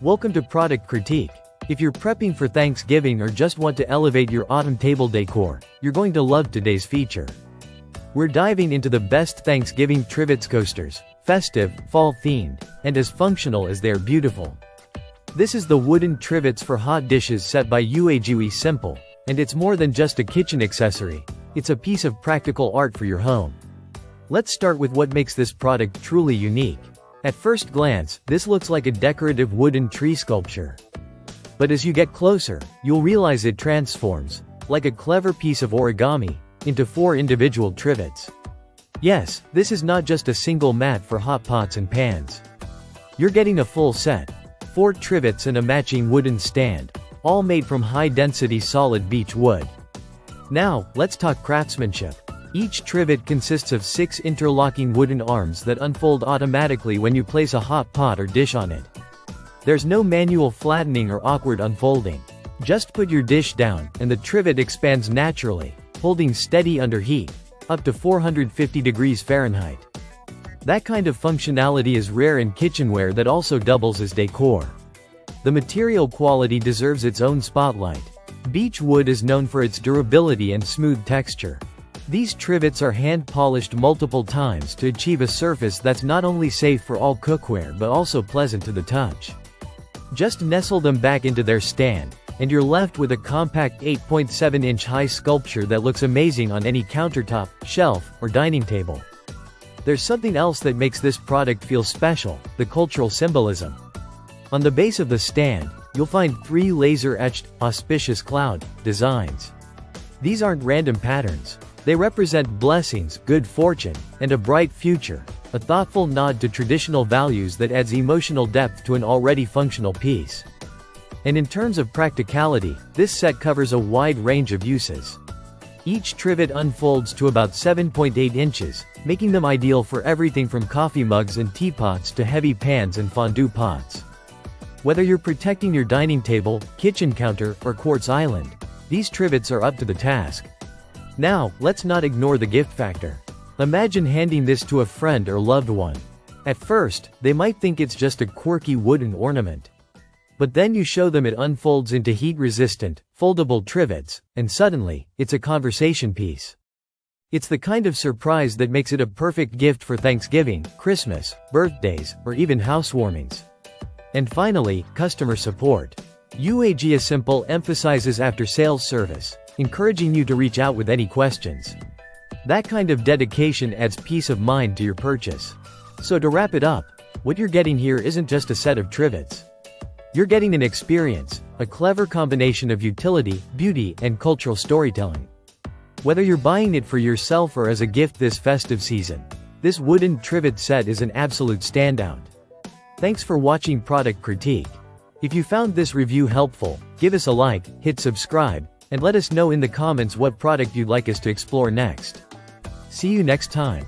Welcome to Product Critique. If you're prepping for Thanksgiving or just want to elevate your autumn table decor, you're going to love today's feature. We're diving into the best Thanksgiving Trivets coasters, festive, fall-themed, and as functional as they're beautiful. This is the wooden Trivets for hot dishes set by yuejihuisimple, and it's more than just a kitchen accessory, it's a piece of practical art for your home. Let's start with what makes this product truly unique. At first glance, this looks like a decorative wooden tree sculpture. But as you get closer, you'll realize it transforms, like a clever piece of origami, into 4 individual trivets. Yes, this is not just a single mat for hot pots and pans. You're getting a full set. 4 trivets and a matching wooden stand, all made from high-density solid beech wood. Now, let's talk craftsmanship. Each trivet consists of 6 interlocking wooden arms that unfold automatically when you place a hot pot or dish on it. There's no manual flattening or awkward unfolding. Just put your dish down, and the trivet expands naturally, holding steady under heat, up to 450 degrees Fahrenheit. That kind of functionality is rare in kitchenware that also doubles as decor. The material quality deserves its own spotlight. Beech wood is known for its durability and smooth texture. These trivets are hand-polished multiple times to achieve a surface that's not only safe for all cookware but also pleasant to the touch. Just nestle them back into their stand, and you're left with a compact 8.7-inch high sculpture that looks amazing on any countertop, shelf, or dining table. There's something else that makes this product feel special: the cultural symbolism. On the base of the stand, you'll find 3 laser-etched, auspicious cloud designs. These aren't random patterns. They represent blessings, good fortune, and a bright future, a thoughtful nod to traditional values that adds emotional depth to an already functional piece. And in terms of practicality, this set covers a wide range of uses. Each trivet unfolds to about 7.8 inches, making them ideal for everything from coffee mugs and teapots to heavy pans and fondue pots. Whether you're protecting your dining table, kitchen counter, or quartz island, these trivets are up to the task. Now, let's not ignore the gift factor. Imagine handing this to a friend or loved one. At first, they might think it's just a quirky wooden ornament. But then you show them it unfolds into heat-resistant, foldable trivets, and suddenly, it's a conversation piece. It's the kind of surprise that makes it a perfect gift for Thanksgiving, Christmas, birthdays, or even housewarmings. And finally, customer support. yuejihuisimple emphasizes after-sales service, encouraging you to reach out with any questions. That kind of dedication adds peace of mind to your purchase. So to wrap it up, what you're getting here isn't just a set of trivets. You're getting an experience, a clever combination of utility, beauty, and cultural storytelling. Whether you're buying it for yourself or as a gift this festive season, this wooden trivet set is an absolute standout. Thanks for watching Product Critique. If you found this review helpful, give us a like, hit subscribe, and let us know in the comments what product you'd like us to explore next. See you next time.